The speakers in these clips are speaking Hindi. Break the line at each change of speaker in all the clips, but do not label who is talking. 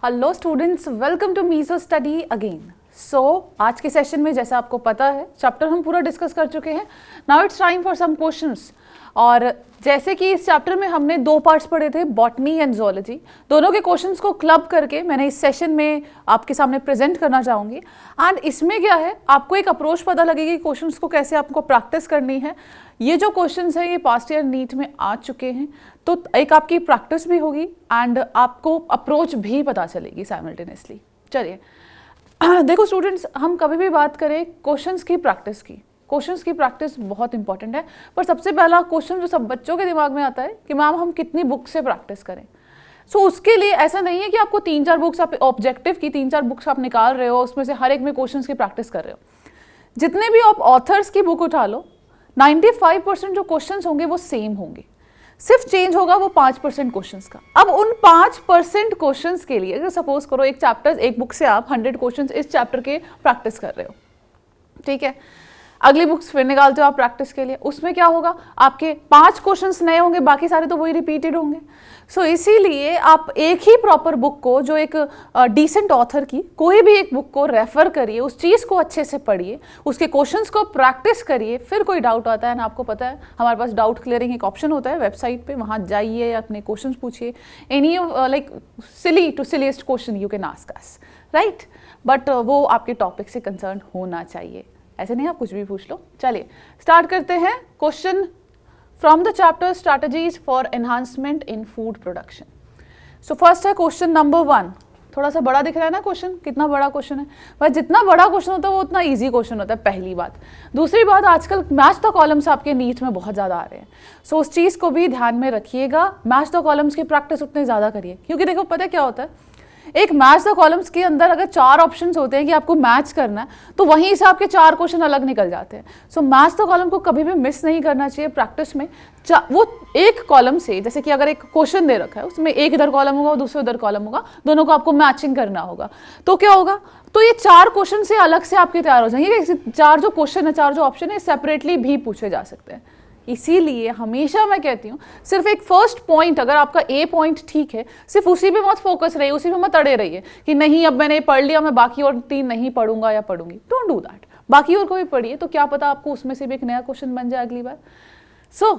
हेलो स्टूडेंट्स, वेलकम टू मीजो स्टडी अगेन। सो आज के सेशन में जैसा आपको पता है चैप्टर हम पूरा डिस्कस कर चुके हैं। Now it's time for some questions. और जैसे कि इस चैप्टर में हमने दो पार्ट्स पढ़े थे, बॉटनी एंड ज़ूलॉजी। दोनों के क्वेश्चंस को क्लब करके मैंने इस सेशन में आपके सामने प्रेजेंट करना चाहूँगी। एंड इसमें क्या है, आपको एक अप्रोच पता लगेगी क्वेश्चंस को कैसे आपको प्रैक्टिस करनी है। ये जो क्वेश्चंस हैं ये पास्ट ईयर नीट में आ चुके हैं, तो एक आपकी प्रैक्टिस भी होगी एंड आपको अप्रोच भी पता चलेगी साइमल्टेनियसली। चलिए देखो स्टूडेंट्स, हम कभी भी बात करें क्वेश्चंस की प्रैक्टिस की, क्वेश्चंस की प्रैक्टिस बहुत इंपॉर्टेंट है। पर सबसे पहला क्वेश्चन जो सब बच्चों के दिमाग में आता है कि मैम हम कितनी बुक से प्रैक्टिस करें। सो उसके लिए ऐसा नहीं है कि आपको 3-4 बुक्स, आप ऑब्जेक्टिव की 3-4 बुक्स आप निकाल रहे हो, उसमें से हर एक में क्वेश्चंस की प्रैक्टिस कर रहे हो। जितने भी आप ऑथर्स की बुक उठा लो, 95% जो क्वेश्चंस होंगे वो सेम होंगे, सिर्फ चेंज होगा वो 5% क्वेश्चंस का। अब उन 5% क्वेश्चंस के लिए अगर सपोज करो एक चैप्टर, एक बुक से आप 100 क्वेश्चंस इस चैप्टर के प्रैक्टिस कर रहे हो, ठीक है। अगली बुक्स फिर निकालते हो आप प्रैक्टिस के लिए, उसमें क्या होगा, आपके 5 क्वेश्चंस नए होंगे, बाकी सारे तो वही रिपीटेड होंगे। सो इसीलिए आप एक ही प्रॉपर बुक को, जो एक डिसेंट ऑथर की कोई भी एक बुक को रेफर करिए, उस चीज़ को अच्छे से पढ़िए, उसके क्वेश्चंस को प्रैक्टिस करिए। फिर कोई डाउट आता है ना, आपको पता है हमारे पास डाउट क्लियरिंग एक ऑप्शन होता है वेबसाइट पे, वहाँ जाइए, अपने क्वेश्चंस पूछिए। Any like silly to silliest question you can ask us, right. But वो आपके टॉपिक से कंसर्न होना चाहिए, ऐसे नहीं आप कुछ भी पूछ लो। चलिए स्टार्ट करते हैं। Question from the chapter strategies for enhancement in food production. So first है क्वेश्चन नंबर 1। थोड़ा सा बड़ा दिख रहा है ना क्वेश्चन, कितना बड़ा क्वेश्चन है भाई। जितना बड़ा क्वेश्चन होता है वो उतना इजी क्वेश्चन होता है, पहली बात। दूसरी बात, आजकल मैच द कॉलम्स आपके नीट में बहुत ज़्यादा आ रहे हैं। सो उस चीज़ को भी ध्यान में रखिएगा, मैच द कॉलम्स की प्रैक्टिस उतने ज़्यादा करिए। क्योंकि देखो पता है क्या होता है, एक मैच द कॉलम्स के अंदर अगर 4 ऑप्शंस होते हैं कि आपको मैच करना है, तो वहीं से आपके 4 क्वेश्चन अलग निकल जाते हैं। सो मैच द कॉलम को कभी भी मिस नहीं करना चाहिए प्रैक्टिस में। वो एक कॉलम से, जैसे कि अगर एक क्वेश्चन दे रखा है, उसमें एक इधर कॉलम होगा और दूसरा उधर कॉलम होगा, दोनों को आपको मैचिंग करना होगा। तो क्या होगा, तो ये 4 क्वेश्चन से अलग से आपके तैयार हो जाएंगे। 4 जो क्वेश्चन है, 4 जो ऑप्शन है, सेपरेटली भी पूछे जा सकते हैं। इसीलिए हमेशा मैं कहती हूँ, सिर्फ एक फर्स्ट पॉइंट, अगर आपका ए पॉइंट ठीक है, सिर्फ उसी पे मत फोकस रहिए, उसी पे मत अड़े रहिए कि नहीं अब मैंने पढ़ लिया, मैं बाकी और 3 नहीं पढ़ूंगा या पढ़ूंगी। Don't do that. बाकी और को भी पढ़िए, तो क्या पता आपको उसमें से भी एक नया क्वेश्चन बन जाए अगली बार। So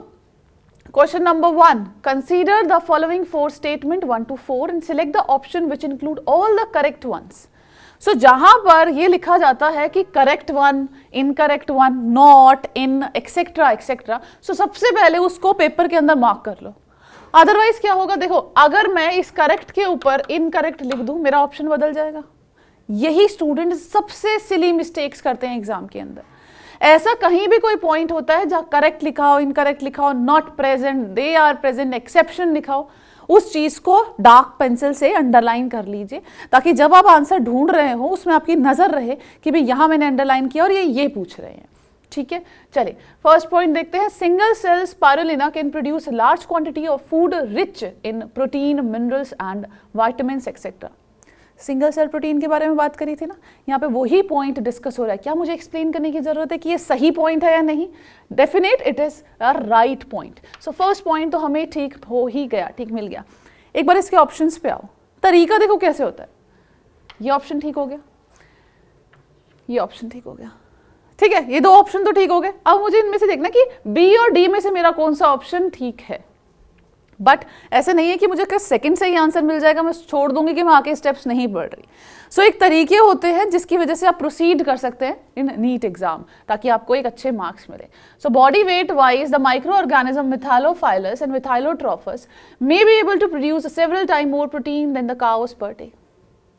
question number 1, consider the following 4 statement 1 to 4 and select the option which include all the correct ones. So जहां पर ये लिखा जाता है कि correct 1, incorrect 1, not, in, etcetera etcetera, so सबसे पहले उसको पेपर के अंदर मार्क कर लो। अदरवाइज क्या होगा, देखो अगर मैं इस करेक्ट के ऊपर इनकरेक्ट लिख दूं, मेरा ऑप्शन बदल जाएगा। यही स्टूडेंट सबसे सिली मिस्टेक्स करते हैं एग्जाम के अंदर। ऐसा कहीं भी कोई पॉइंट होता है जहां करेक्ट लिखा हो, इनकरेक्ट लिखा हो, not present, they are present, exception लिखा हो, उस चीज को डार्क पेंसिल से अंडरलाइन कर लीजिए, ताकि जब आप आंसर ढूंढ रहे हो उसमें आपकी नजर रहे कि भाई यहां मैंने अंडरलाइन किया और ये पूछ रहे हैं, ठीक है। चलिए फर्स्ट पॉइंट देखते हैं। Single cell spirulina can produce large quantity of food rich in protein, minerals and vitamins etcetera. Single cell protein के बारे में बात करी थी ना, यहाँ पे वही पॉइंट डिस्कस हो रहा है। क्या मुझे एक्सप्लेन करने की जरूरत है कि ये सही पॉइंट है या नहीं? Definite it is a right point. So first point तो हमें ठीक हो ही गया, ठीक मिल गया। एक बार इसके ऑप्शंस पे आओ, तरीका देखो कैसे होता है। ये ऑप्शन ठीक हो गया, ये ऑप्शन ठीक हो गया, ठीक है, ये 2 ऑप्शन तो ठीक हो गए। अब मुझे इनमें से देखना कि बी और डी में से मेरा कौन सा ऑप्शन ठीक है। बट ऐसे नहीं है कि मुझे सेकंड से ही आंसर मिल जाएगा, मैं छोड़ दूंगी कि मैं आके स्टेप्स नहीं पढ़ रही। सो एक तरीके होते हैं जिसकी वजह से आप प्रोसीड कर सकते हैं इन नीट एग्जाम, ताकि आपको एक अच्छे मार्क्स मिले। So body weight wise the micro organism methylophilus and methylotrophus may be able to produce several time more protein than the cows per day.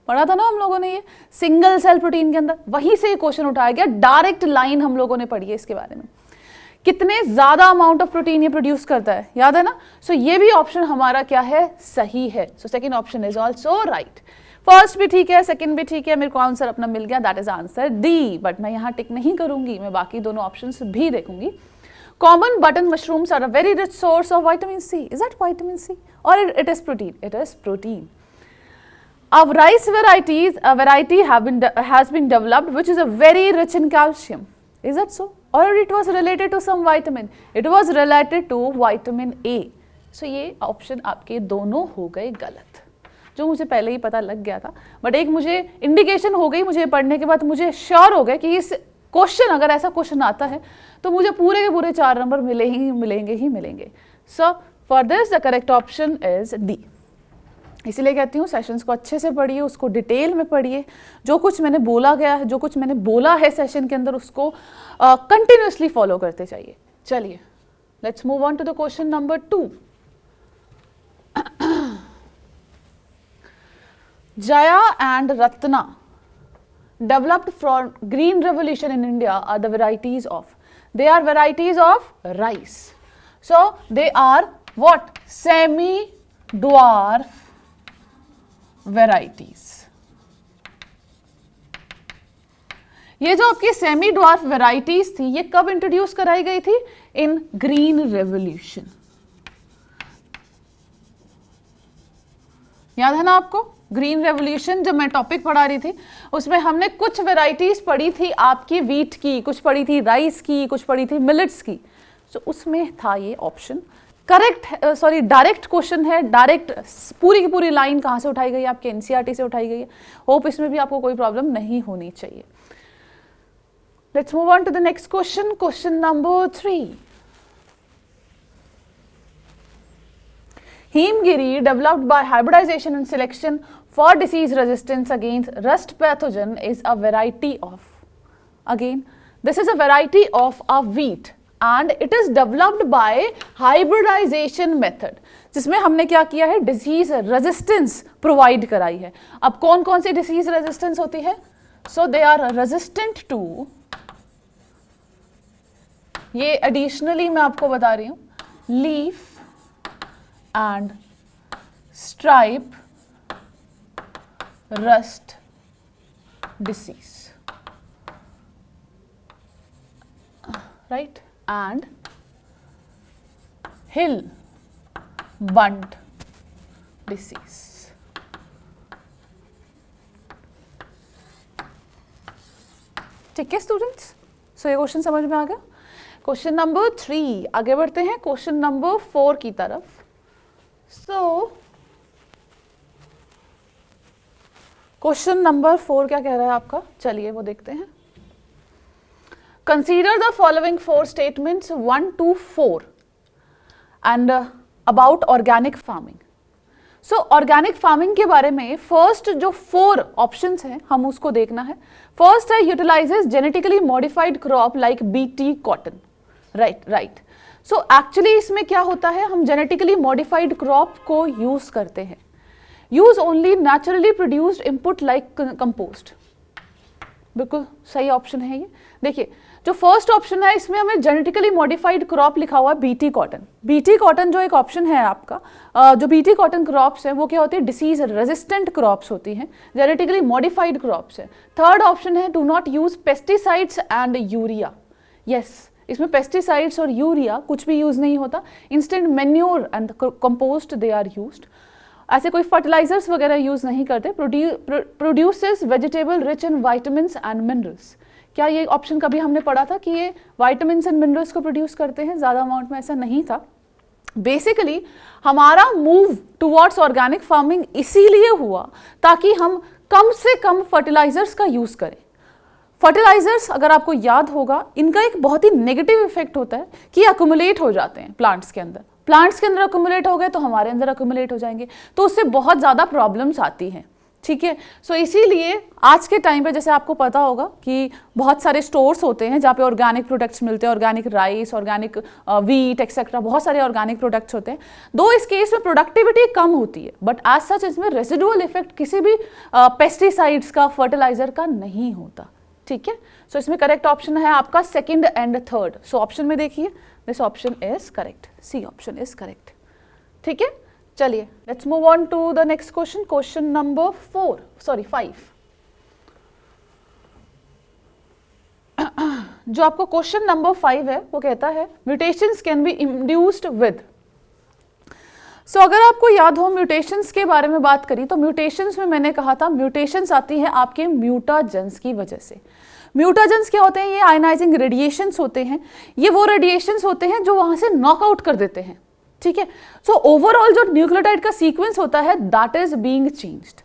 पढ़ा था ना हम लोगों ने ये सिंगल सेल प्रोटीन के अंदर, वहीं से क्वेश्चन उठाया गया, डायरेक्ट लाइन हम लोगों ने पढ़ी है इसके बारे में। कितने ज्यादा अमाउंट ऑफ प्रोटीन ये प्रोड्यूस करता है, याद है ना। सो ये भी ऑप्शन हमारा क्या है, सही है। So second option is also right. First भी ठीक है, सेकंड भी ठीक है, मेरे को आंसर अपना मिल गया, that is answer D. But मैं यहाँ टिक नहीं करूंगी, मैं बाकी दोनों ऑप्शंस भी देखूंगी। Common button mushrooms are a very rich source of vitamin C. Is that vitamin C और it is protein? It is protein. Of rice varieties, a variety has been developed which is a very rich in calcium. Is that so? Or it was related to some vitamin? It was related to vitamin A. So ये ऑप्शन आपके दोनों हो गए गलत। जो मुझे पहले ही पता लग गया था, बट एक मुझे इंडिकेशन हो गई, मुझे पढ़ने के बाद मुझे श्योर हो गया कि इस क्वेश्चन, अगर ऐसा क्वेश्चन आता है तो मुझे पूरे के पूरे 4 नंबर मिलेंगे। So for this the correct option is D. इसलिए कहती हूँ सेशंस को अच्छे से पढ़िए, उसको डिटेल में पढ़िए, जो कुछ मैंने बोला है सेशन के अंदर उसको कंटिन्यूसली फॉलो करते जाइए। चलिए let's move on to the question number 2। Jaya and Ratna developed from green revolution in India are the varieties of, they are varieties of rice. So they are what? Semi dwarf varieties. ये जो आपकी सेमी ड्वार्फ वेराइटीज थी ये कब इंट्रोड्यूस कराई गई थी? इन ग्रीन रेवोल्यूशन। याद है ना आपको? ग्रीन रेवोल्यूशन जब मैं टॉपिक पढ़ा रही थी उसमें हमने कुछ वेराइटीज पढ़ी थी आपकी वीट की, कुछ पढ़ी थी राइस की, कुछ पढ़ी थी मिलेट्स की। तो उसमें था ये option correct, sorry direct question है, डायरेक्ट पूरी की पूरी लाइन कहाँ से उठाई गई है? आपके एनसीईआरटी से उठाई गई है। होप इसमें भी आपको कोई प्रॉब्लम नहीं होनी चाहिए। Let's move on to the next question, question number 3। Hemgiri, developed by hybridization and selection for disease resistance against rust pathogen, is a variety of, again this is a variety of a wheat and it is developed by hybridization method, जिसमें हमने क्या किया है? डिसीज रेजिस्टेंस प्रोवाइड कराई है। अब कौन कौन सी डिसीज रेजिस्टेंस होती है? सो दे आर रेजिस्टेंट टू, ये एडिशनली मैं आपको बता रही हूं, leaf and stripe rust disease, right, and hill bunt disease. ठीक है स्टूडेंट्स, सो ये क्वेश्चन समझ में आ गया। क्वेश्चन नंबर 3, आगे बढ़ते हैं क्वेश्चन नंबर 4 की तरफ। क्वेश्चन नंबर 4 क्या कह रहा है आपका? चलिए वो देखते हैं। Consider the following 4 statements 1 to 4 and about organic farming. So organic farming के बारे में फर्स्ट जो 4 ऑप्शंस हैं हम उसको देखना है। फर्स्ट है utilises genetically modified crop like BT cotton, right. So actually इसमें क्या होता है? हम जेनेटिकली मॉडिफाइड क्रॉप को यूज करते हैं। Use only naturally produced input like compost, बिल्कुल सही ऑप्शन है ये। देखिए जो फर्स्ट ऑप्शन है इसमें हमें जेनेटिकली मॉडिफाइड क्रॉप लिखा हुआ है बीटी कॉटन। बीटी कॉटन जो एक ऑप्शन है आपका, जो बीटी कॉटन क्रॉप्स है वो क्या होती है? डिसीज रेजिस्टेंट क्रॉप्स होती हैं, जेनेटिकली मॉडिफाइड क्रॉप्स है। थर्ड ऑप्शन है do not use pesticides and urea. Yes, इसमें पेस्टिसाइड्स और यूरिया कुछ भी यूज नहीं होता। Instant manure and compost they are used. ऐसे कोई फर्टिलाइजर्स वगैरह यूज नहीं करते। Produces vegetable rich in vitamins and minerals. क्या ये ऑप्शन कभी हमने पढ़ा था कि ये विटामिन्स एंड मिनरल्स को प्रोड्यूस करते हैं? ज़्यादा अमाउंट में ऐसा नहीं था। बेसिकली हमारा मूव टुवर्ड्स ऑर्गेनिक फार्मिंग इसीलिए हुआ ताकि हम कम से कम फर्टिलाइजर्स का यूज करें। फर्टिलाइजर्स अगर आपको याद होगा इनका एक बहुत ही नेगेटिव इफेक्ट होता है कि अक्यूमुलेट हो जाते हैं प्लांट्स के अंदर। प्लांट्स के अंदर अक्यूमुलेट हो गए तो हमारे अंदर अक्यूमुलेट हो जाएंगे, तो उससे बहुत ज़्यादा प्रॉब्लम्स आती हैं। ठीक है, सो इसीलिए आज के टाइम पे जैसे आपको पता होगा कि बहुत सारे स्टोर्स होते हैं जहाँ पे ऑर्गेनिक प्रोडक्ट्स मिलते हैं, organic rice, organic wheat etcetera, बहुत सारे ऑर्गेनिक प्रोडक्ट्स होते हैं। दो इस केस में प्रोडक्टिविटी कम होती है, बट एज सच इसमें रेसिडुअल इफेक्ट किसी भी पेस्टिसाइड्स का, फर्टिलाइजर का नहीं होता। ठीक है, सो इसमें करेक्ट ऑप्शन है आपका second and third. So option में देखिए, this option is correct, c option is correct. ठीक है, चलिए let's move on to the next question, question number 5। जो आपको क्वेश्चन नंबर 5 है वो कहता है mutations can be induced with. So अगर आपको याद हो म्यूटेशंस के बारे में बात करी तो म्यूटेशंस में मैंने कहा था म्यूटेशंस आती है आपके म्यूटाजेंस की वजह से। म्यूटाजेंस क्या होते हैं? ये आयनाइजिंग रेडिएशंस होते हैं। ये वो रेडिएशंस होते हैं जो वहां से नॉकआउट कर देते हैं। ठीक है। सो ओवरऑल जो न्यूक्लियोटाइड का सीक्वेंस होता है दैट इज बीइंग चेंज्ड।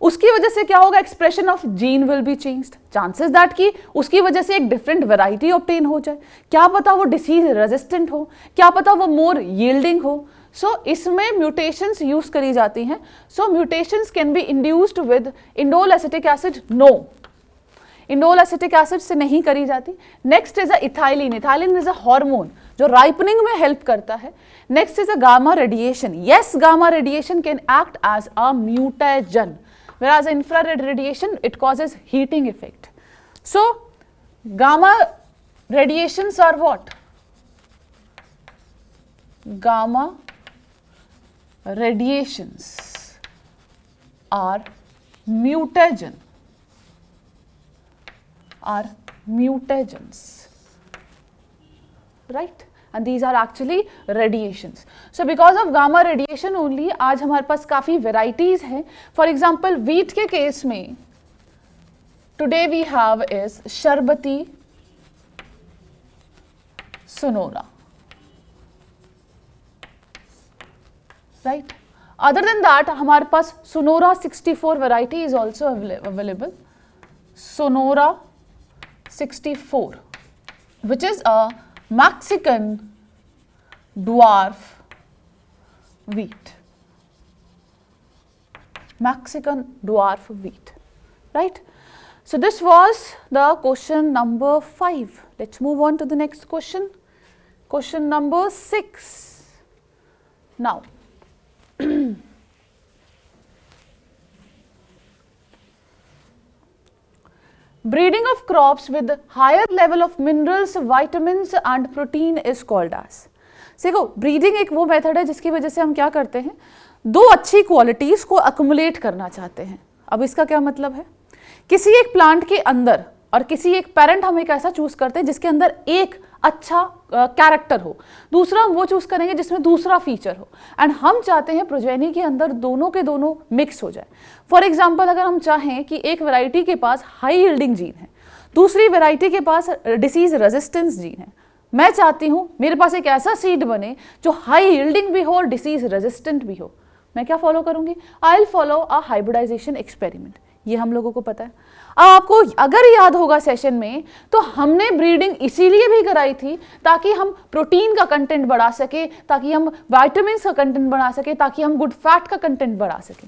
उसकी वजह से क्या होगा, expression of gene will be changed, chances that कि उसकी वजह से एक डिफरेंट वैरायटी ऑब्टेन हो जाए, क्या पता वो डिसीज रेजिस्टेंट हो, क्या पता वो मोर यील्डिंग हो। सो इसमें म्यूटेशंस यूज करी जाती हैं। So mutations can be induced with indole acetic acid, no, indole acetic acid से नहीं करी जाती। Next is ethylene, ethylene is a hormone जो राइपनिंग में हेल्प करता है। Next is a gamma radiation, yes gamma radiation can act as a mutagen, whereas infrared radiation it causes heating effect. So gamma radiations are what? Gamma radiations are mutagen, are mutagens, right? And these are actually radiations. So because of gamma radiation only आज हमारे पास काफ़ी varieties हैं. For example, wheat के केस में today we have is Sharbati sonora, right? Other than that हमारे पास sonora 64 variety is also available. Sonora 64 which is a Mexican dwarf wheat, Mexican dwarf wheat, right? So this was the question number 5. Let's move on to the next question. Question number 6. Now breeding of crops with higher level of minerals, vitamins and protein is called as. देखो ब्रीडिंग एक वो मेथड है जिसकी वजह से हम क्या करते हैं, दो अच्छी क्वालिटीज को अक्युमुलेट करना चाहते हैं। अब इसका क्या मतलब है, किसी एक प्लांट के अंदर और किसी एक पेरेंट हम एक ऐसा चूज करते हैं जिसके अंदर एक अच्छा कैरेक्टर हो, दूसरा हम वो चूज करेंगे जिसमें दूसरा फीचर हो, एंड हम चाहते हैं प्रोजेनी के अंदर दोनों के दोनों मिक्स हो जाए। फॉर एग्जाम्पल अगर हम चाहें कि एक वैरायटी के पास हाई यील्डिंग जीन है, दूसरी वैरायटी के पास डिसीज रेजिस्टेंस जीन है, मैं चाहती हूं मेरे पास एक ऐसा सीड बने जो हाई यील्डिंग भी हो और डिसीज रेजिस्टेंट भी हो, मैं क्या फॉलो करूंगी, I will follow a hybridisation experiment. ये हम लोगों को पता है। अब आपको अगर याद होगा सेशन में, तो हमने ब्रीडिंग इसीलिए भी कराई थी ताकि हम प्रोटीन का कंटेंट बढ़ा सके, ताकि हम विटामिन्स का कंटेंट बढ़ा सके, ताकि हम गुड फैट का कंटेंट बढ़ा सके।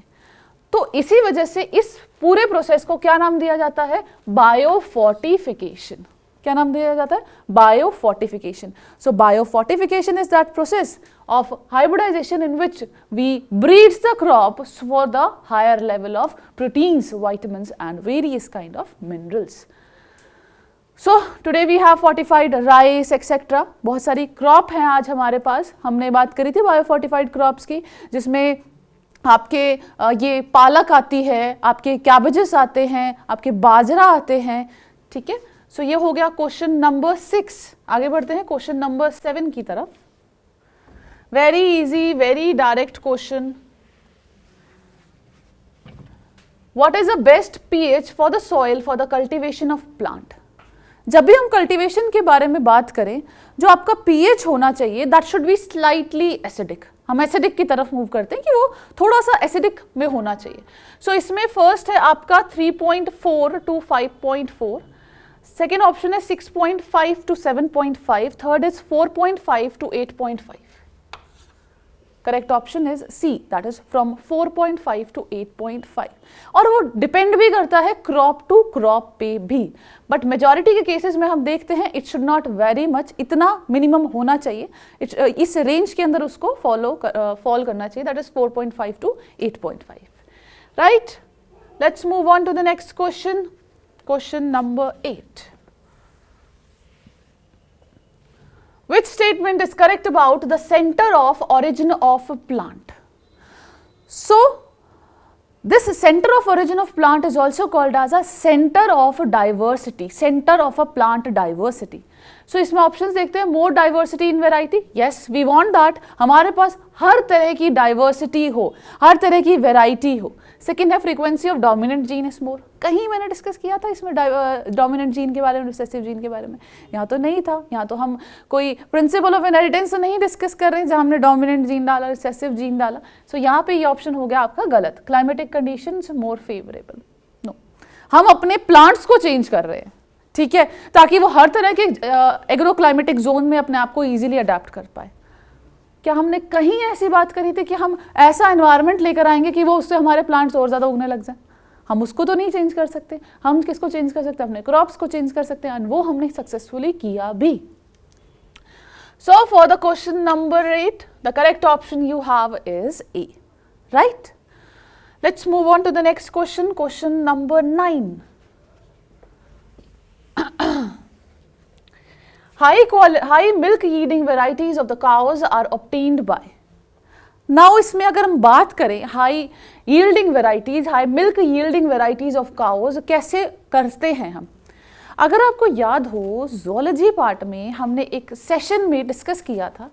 तो इसी वजह से इस पूरे प्रोसेस को क्या नाम दिया जाता है, बायोफोर्टिफिकेशन। क्या नाम दिया जाता है, biofortification. So biofortification is that process of hybridization in which we breed the crops for the higher level of proteins, vitamins and various kind of minerals. So today we have fortified rice etc. बहुत सारी crop हैं आज हमारे पास। हमने बात करी थी biofortified crops की, जिसमें आपके ये पालक आती है, आपके कैबेजेस आते हैं, आपके बाजरा आते हैं, ठीक है। सो ये हो गया क्वेश्चन नंबर 6। आगे बढ़ते हैं क्वेश्चन नंबर 7 की तरफ। Very easy, very direct question. What is the best pH for the soil for the cultivation of plant? जब भी हम कल्टीवेशन के बारे में बात करें, जो आपका pH होना चाहिए that should be slightly acidic. हम एसिडिक की तरफ मूव करते हैं कि वो थोड़ा सा एसिडिक में होना चाहिए। सो इसमें फर्स्ट है आपका 3.4 to 5.4, सेकेंड ऑप्शन है 6.5 to 7.5, third is 4.5 to 8.5। Correct option is c, that is from 4.5 to 8.5। और वो डिपेंड भी करता है क्रॉप टू क्रॉप पे भी, बट मेजॉरिटी के केसेस में हम देखते हैं it should not very much, इतना मिनिमम होना चाहिए, इस रेंज के अंदर उसको फॉल करना चाहिए, that is 4.5 to 8.5। Right, let's move on to the next question, question number 8। Which statement is correct about the center of origin of a plant? So, this center of origin of plant is also called as a center of diversity, center of a plant diversity. So, इसमें options देखते हैं, more diversity in variety. Yes, we want that हमारे पास हर तरह की डाइवर्सिटी हो, हर तरह की वेराइटी हो। सेकेंड है frequency of dominant gene is more. कहीं मैंने डिस्कस किया था इसमें डोमिनेंट जीन के बारे में, रिसेसिव जीन के बारे में? यहाँ तो नहीं था। यहाँ तो हम कोई प्रिंसिपल ऑफ इनहेरिटेंस नहीं डिस्कस कर रहे हैं जहाँ हमने डोमिनेंट जीन डाला, रिसेसिव जीन डाला। सो यहाँ पे ये ऑप्शन हो गया आपका गलत। Climatic conditions more favourable, no. हम अपने प्लांट्स को चेंज कर रहे हैं, ठीक है, ताकि वो हर तरह के एग्रो क्लाइमेटिक जोन में अपने आप को ईजिली अडेप्ट कर पाए। क्या हमने कहीं ऐसी बात करी थी कि हम ऐसा एनवायरनमेंट लेकर आएंगे कि वो उससे हमारे प्लांट्स और ज़्यादा उगने लग जाए? हम उसको तो नहीं चेंज कर सकते। हम किसको चेंज कर सकते हैं? अपने क्रॉप्स को चेंज कर सकते हैं, और वो हमने सक्सेसफुली किया भी। So for the question number 8 the correct option you have is a, right. Let's move on to the next question, question number 9। High milk yielding varieties of the cows are obtained by. Now इसमें अगर हम बात करें high milk yielding varieties of cows कैसे करते हैं हम? अगर आपको याद हो, zoology पार्ट में हमने एक सेशन में डिस्कस किया था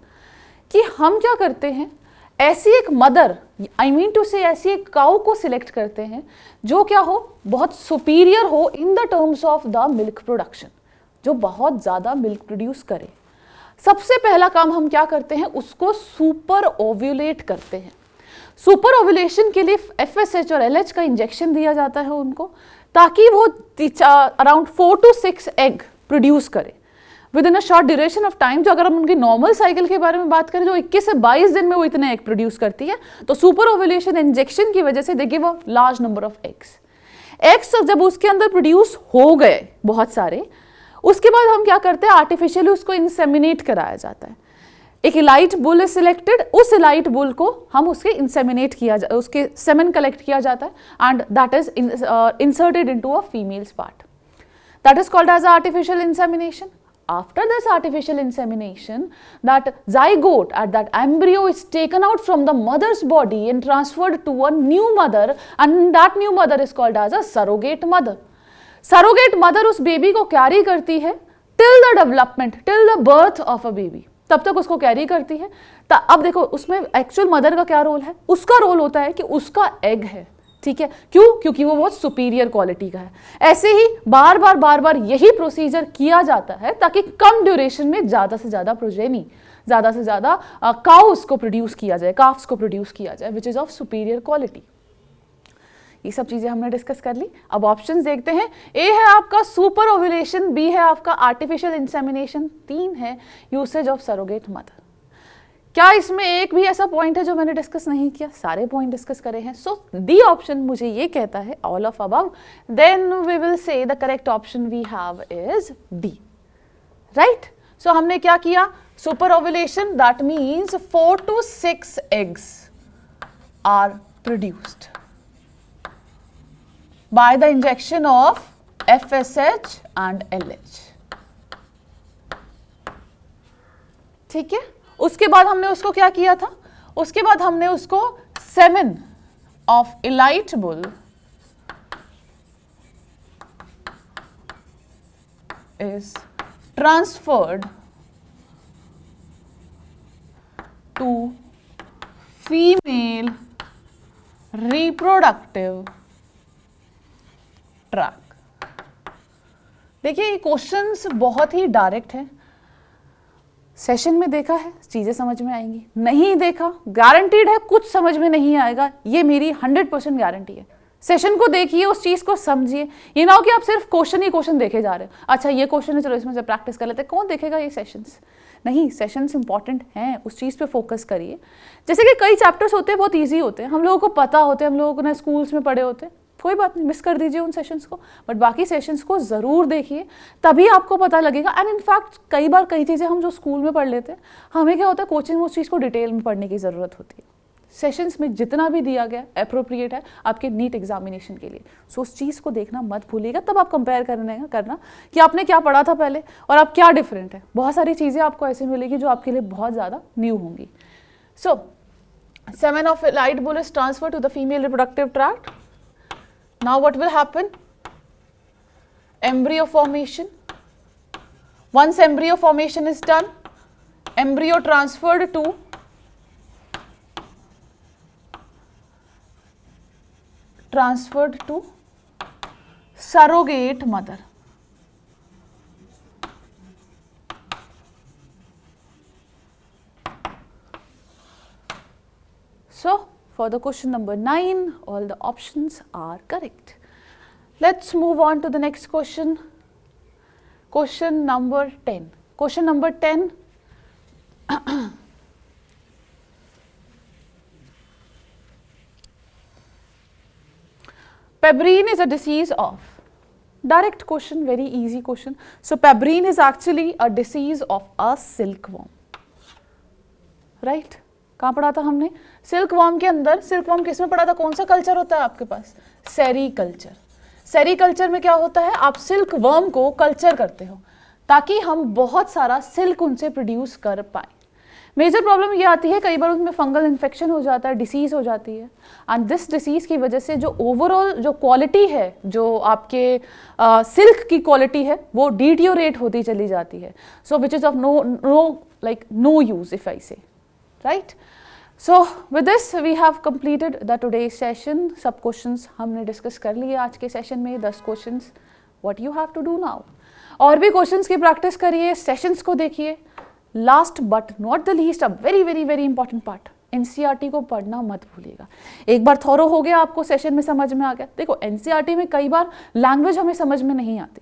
कि हम क्या करते हैं, ऐसी एक मदर, आई मीन टू से ऐसी एक काऊ को सिलेक्ट करते हैं जो क्या हो, बहुत सुपीरियर हो in the terms of the milk production, जो बहुत ज़्यादा मिल्क प्रोड्यूस करे। सबसे पहला काम हम क्या करते हैं, उसको सुपर ओव्यूलेट करते हैं। सुपर ओव्यूलेशन के लिए FSH और LH का इंजेक्शन दिया जाता है उनको, ताकि वो अराउंड 4 to 6 एग प्रोड्यूस करे with in a short duration of time. जो अगर हम उनकी नॉर्मल साइकिल के बारे में बात करें, जो 21 से 22 दिन में वो इतने एग प्रोड्यूस करती है, तो सुपर ओव्यूलेशन इंजेक्शन की वजह से they give a large number of eggs जब उसके अंदर प्रोड्यूस हो गए बहुत सारे, उसके बाद हम क्या करते हैं, आर्टिफिशियली उसको इंसेमिनेट कराया जाता है। एक इलाइट बुल इज सिलेक्टेड, उस इलाइट बुल को हम उसके इंसेमिनेट किया उसके सेमेन कलेक्ट किया जाता है and that is inserted into a females part, that is called as artificial insemination. After this artificial insemination, that zygote at that embryo is taken out from the mother's body and transferred to a new mother, and that new mother is called as a surrogate mother. Surrogate mother उस बेबी को कैरी करती है till the development, till the birth of a baby, तब तक उसको कैरी करती है। अब देखो उसमें एक्चुअल मदर का क्या रोल है, उसका रोल होता है कि उसका एग है, ठीक है, क्यों? क्योंकि वो बहुत सुपीरियर क्वालिटी का है। ऐसे ही बार बार यही प्रोसीजर किया जाता है ताकि कम ड्यूरेशन में ज़्यादा से ज़्यादा प्रोजेनी, ज़्यादा से ज़्यादा काउस को प्रोड्यूस किया जाए, काफ्स को प्रोड्यूस किया जाए विच इज़ ऑफ सुपीरियर क्वालिटी। ये सब चीज़ें हमने डिस्कस कर ली। अब ऑप्शंस देखते हैं। ए है आपका सुपर ओव्यूलेशन, बी है आपका आर्टिफिशियल इंसेमिनेशन, 3 है यूसेज ऑफ सरोगेट मदर। क्या इसमें एक भी ऐसा पॉइंट है जो मैंने डिस्कस नहीं किया? सारे पॉइंट डिस्कस करे हैं। सो डी ऑप्शन मुझे ये कहता है all of above, then we will say the correct option we have is D, right. So हमने क्या किया, super ovulation, that means 4 to 6 eggs are produced by the injection of FSH and LH, ठीक है। उसके बाद हमने उसको क्या किया था, उसके बाद हमने उसको semen of elite bull is transferred to female reproductive tract. देखिए ये क्वेश्चंस बहुत ही डायरेक्ट है। सेशन में देखा है, चीज़ें समझ में आएंगी, नहीं देखा गारंटीड है कुछ समझ में नहीं आएगा, ये मेरी 100% गारंटी है। सेशन को देखिए, उस चीज़ को समझिए, ये ना हो कि आप सिर्फ क्वेश्चन ही क्वेश्चन देखे जा रहे हो। अच्छा ये क्वेश्चन है, चलो इसमें से प्रैक्टिस कर लेते हैं। कौन देखेगा ये सेशंस? नहीं, सेशंस इंपॉर्टेंट हैं, उस चीज़ पे फोकस करिए। जैसे कि कई चैप्टर्स होते हैं बहुत ईजी होते हैं, हम लोगों को पता होते हैं, हम लोगों ने स्कूल्स में पढ़े होते हैं, कोई बात नहीं, मिस कर दीजिए उन सेशंस को, बट बाकी सेशंस को ज़रूर देखिए, तभी आपको पता लगेगा। एंड इनफैक्ट कई बार कई चीज़ें हम जो स्कूल में पढ़ लेते हैं, हमें क्या होता है कोचिंग में उस चीज़ को डिटेल में पढ़ने की ज़रूरत होती है। सेशंस में जितना भी दिया गया अप्रोप्रिएट है आपके नीट एग्जामिनेशन के लिए, सो उस चीज़ को देखना मत भूलिएगा। तब आप कंपेयर करना कि आपने क्या पढ़ा था पहले और अब क्या डिफरेंट है। बहुत सारी चीज़ें आपको ऐसे मिलेगी जो आपके लिए बहुत ज़्यादा न्यू होंगी। सो semen of light bull is transferred to the female reproductive tract. Now what will happen? Embryo formation. Once embryo formation is done, embryo transferred to transferred to surrogate mother. So for the question number 9, all the options are correct. Let's move on to the next question. Question number 10. Question number 10. Pebrine is a disease of. Direct question, very easy question. So pebrine is actually a disease of a silkworm. Right? कहाँ पढ़ा था हमने? सिल्कवर्म के अंदर, सिल्कवर्म किस में पढ़ा था? कौन सा कल्चर होता है आपके पास? सेरीकल्चर. सेरीकल्चर में क्या होता है? आप सिल्कवर्म को कल्चर करते हो ताकि हम बहुत सारा सिल्क उनसे प्रोड्यूस कर पाए. मेजर प्रॉब्लम ये आती है, कई बार उसमें फंगल इन्फेक्शन हो जाता है, डिसीज़ हो जाती है, एंड दिस डिसीज़ की वजह से जो ओवरऑल जो क्वालिटी है, जो आपके सिल्क की क्वालिटी है, वो डिटियोरेट होती चली जाती है. So which is of no use if I say. Right? So with this we have completed the today session. सब क्वेश्चंस हमने डिस्कस कर लिए आज के सेशन में, 10 questions. What you have to do now, और भी क्वेश्चंस की प्रैक्टिस करिए, सेशंस को देखिए. Last but not the least, a very very very important part, NCERT को पढ़ना मत भूलिएगा. एक बार थॉरो हो गया, आपको सेशन में समझ में आ गया. देखो एनसीईआरटी में कई बार लैंग्वेज हमें समझ में नहीं आती.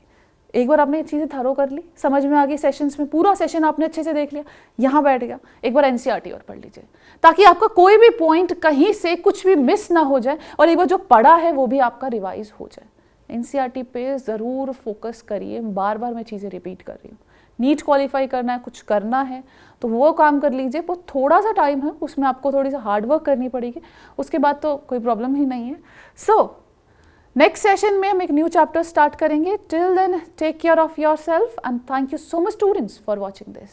एक बार आपने ये चीज़ें थरो कर ली, समझ में आ गई, सेशंस में पूरा सेशन आपने अच्छे से देख लिया, यहाँ बैठ गया, एक बार एनसीईआरटी और पढ़ लीजिए ताकि आपका कोई भी पॉइंट कहीं से कुछ भी मिस ना हो जाए, और एक बार जो पढ़ा है वो भी आपका रिवाइज हो जाए. एनसीईआरटी पे ज़रूर फोकस करिए. बार बार मैं चीज़ें रिपीट कर रही हूँ. नीट क्वालिफाई करना है, कुछ करना है तो वो काम कर लीजिए. वो थोड़ा सा टाइम है, उसमें आपको थोड़ी सा हार्ड वर्क करनी पड़ेगी, उसके बाद तो कोई प्रॉब्लम ही नहीं है. सो नेक्स्ट सेशन में हम एक न्यू चैप्टर स्टार्ट करेंगे. Till then take care of yourself and thank you so much students for watching this.